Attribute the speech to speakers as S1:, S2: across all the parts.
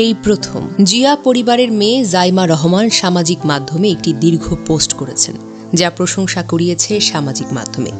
S1: এই প্রথম জিয়া পরিবারের মেয়ে জাইমা রহমান সামাজিক মাধ্যমে একটি দীর্ঘ পোস্ট করেছেন, যা প্রশংসা কুড়িয়েছে সামাজিক মাধ্যমে।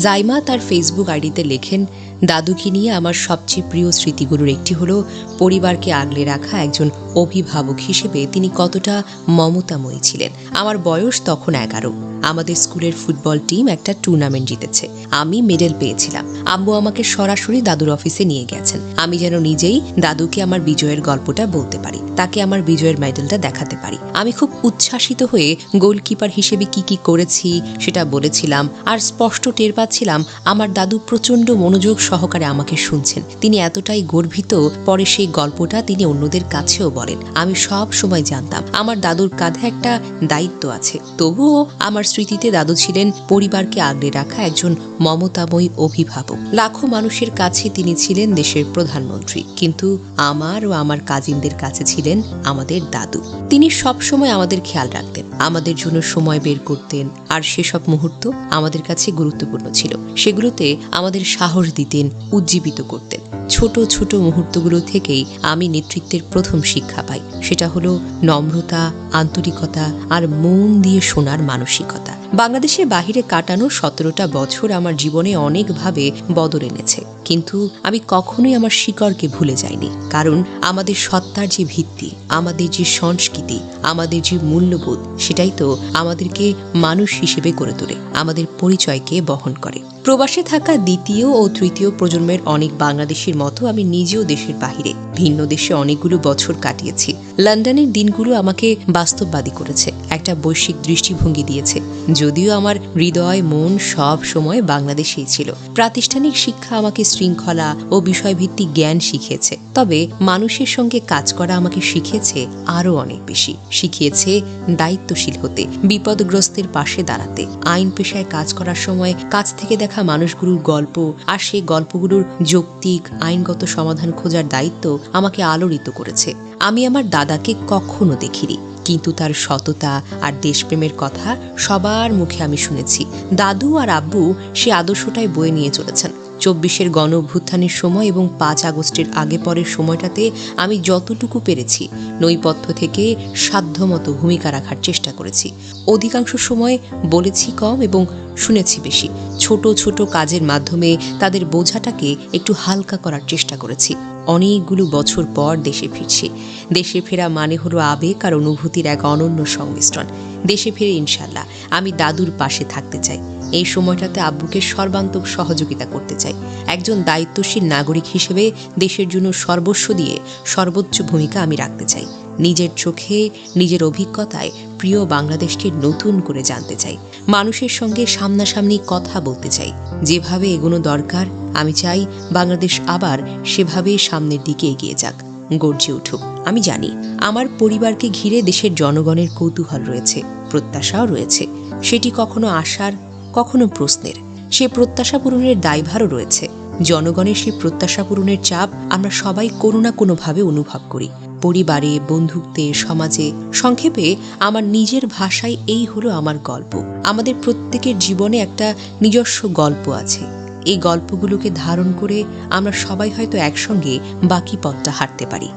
S1: জাইমা তার ফেসবুক আইডিতে লেখেন, দাদুকে নিয়ে আমার সবচেয়ে প্রিয় স্মৃতিগুলোর একটি হলো পরিবারকে আগলে রাখা একজন অভিভাবক হিসেবে তিনি কতটা মমতাময়ী ছিলেন। আমার বয়স তখন 11। আমাদের স্কুলের ফুটবল টিম একটা টুর্নামেন্ট জিতেছে। আমি মেডেল পেয়েছিলাম। আম্মু আমাকে সরাসরি দাদুর অফিসে নিয়ে গেছেন। আমি যেন নিজেই দাদুকে আমার বিজয়ের গল্পটা বলতে পারি, তাকে আমার বিজয়ের মেডেলটা দেখাতে পারি। আমি খুব উচ্ছ্বাসিত হয়ে গোলকিপার হিসেবে কি কি করেছি সেটা বলেছিলাম, আর স্পষ্ট টের পাচ্ছিলাম আমার দাদু প্রচন্ড মনোযোগ সহকারে আমাকে শুনছেন। তিনি এতটাই গর্বিত, পরে সেই গল্পটা তিনি অন্যদের কাছেও বলেন। আমি সব সময় জানতাম আমার দাদুর কাঁধে একটা দায়িত্ব আছে, তবুও আমার স্মৃতিতে দাদু ছিলেন পরিবারকে আগলে রাখা একজন মমতাময়ী অভিভাবক। লাখো মানুষের কাছে তিনি ছিলেন দেশের প্রধানমন্ত্রী, কিন্তু আমার ও আমার কাজিনদের কাছে ছিলেন আমাদের দাদু। তিনি সব সময় আমাদের খেয়াল রাখতেন, আমাদের জন্য সময় বের করতেন, আর সেসব মুহূর্ত আমাদের কাছে গুরুত্বপূর্ণ ছিল। সেগুলোতে আমাদের সাহস দিতেন, উজ্জীবিত করতেন। ছোট ছোট মুহূর্তগুলো থেকেই আমি নেতৃত্বের প্রথম শিক্ষা পাই। সেটা হলো নম্রতা, আন্তরিকতা আর মন দিয়ে শোনার মানসিকতা। বাংলাদেশের বাহিরে কাটানো 17টা বছর আমার জীবনে অনেকভাবে বদল এনেছে, কিন্তু আমি কখনোই আমার শিকড়কে ভুলে যাইনি। কারণ আমাদের সত্তার যে ভিত্তি, আমাদের যে সংস্কৃতি, আমাদের যে মূল্যবোধ, সেটাই তো আমাদেরকে মানুষ হিসেবে গড়ে তোলে, আমাদের পরিচয়কে বহন করে। প্রবাসে থাকা দ্বিতীয় ও তৃতীয় প্রজন্মের অনেক বাংলাদেশির মতো আমি নিজেও দেশের বাহিরে ভিন্ন দেশে অনেকগুলো বছর কাটিয়েছি। লন্ডনের দিনগুলো আমাকে বাস্তববাদী করেছে, একটা বৈশ্বিক দৃষ্টিভঙ্গি দিয়েছে। যদিও আমার হৃদয় মন সব সময় বাংলাদেশেই ছিল। প্রাতিষ্ঠানিক শিক্ষা আমাকে শৃঙ্খলা ও বিষয়ভিত্তিক জ্ঞান শিখিয়েছে, তবে মানুষের সঙ্গে কাজ করা আমাকে শিখিয়েছে আরও অনেক বেশি। শিখিয়েছে দায়িত্বশীল হতে, বিপদগ্রস্তের পাশে দাঁড়াতে, আইন পেশায় কাজ করার সময় কাছ থেকে দেখা মানুষগুলোর গল্প আর সেই গল্পগুলোর যৌক্তিক আইনগত সমাধান খোঁজার দায়িত্ব আমাকে আলোড়িত করেছে। আমি আমার দাদাকে কখনো দেখিনি, কিন্তু তার সততা আর দেশপ্রেমের কথা সবার মুখে আমি শুনেছি। দাদু আর আব্বু সে আদর্শটাই বয়ে নিয়ে চলেছেন। 24-এর গণ অভ্যুত্থানের সময় এবং 5 আগস্টের আগে পরের সময়টাতে আমি যতটুকু পেরেছি নৈপথ্য থেকে সাধ্যমতো ভূমিকা রাখার চেষ্টা করেছি। অধিকাংশ সময় বলেছি কম এবং শুনেছি বেশি। ছোট ছোট কাজের মাধ্যমে তাদের বোঝাটাকে একটু হালকা করার চেষ্টা করেছি। অনেকগুলো বছর পর দেশে ফিরছি। দেশে ফেরা মানে হলো আবেগ আর অনুভূতির এক অনন্য সংমিশ্রণ। দেশে ফিরে ইনশাল্লাহ আমি দাদুর পাশে থাকতে চাই। এই সময়টাতে আব্বুকে সর্বান্তক সহযোগিতা করতে চাই। একজন দায়িত্বশীল নাগরিক হিসেবে দেশের জন্য সর্বস্ব দিয়ে সর্বোচ্চ ভূমিকা আমি রাখতে চাই। নিজের চোখে, নিজের অভিজ্ঞতায় প্রিয় বাংলাদেশকে নতুন করে জানতে চাই। মানুষের সঙ্গে সামনাসামনি কথা বলতে চাই। যেভাবে এগোনো দরকার আমি চাই বাংলাদেশ আবার সেভাবেই সামনের দিকে এগিয়ে যাক, গর্জে উঠুক। আমি জানি আমার পরিবারকে ঘিরে দেশের জনগণের কৌতূহল রয়েছে, প্রত্যাশাও রয়েছে। সেটি কখনো আশার, কখনো প্রশ্নের। সে প্রত্যাশা পূরণের দায়ভারও রয়েছে। জনগণের সেই প্রত্যাশা পূরণের চাপ আমরা সবাই কোনো না কোনোভাবে অনুভব করি, পরিবারে, বন্ধুত্বে, সমাজে। সংক্ষেপে আমার নিজের ভাষায় এই হলো আমার গল্প। আমাদের প্রত্যেকের জীবনে একটা নিজস্ব গল্প আছে। এই গল্পগুলোকে ধারণ করে আমরা সবাই হয়তো একসঙ্গে বাকি পথটা হাঁটতে পারি।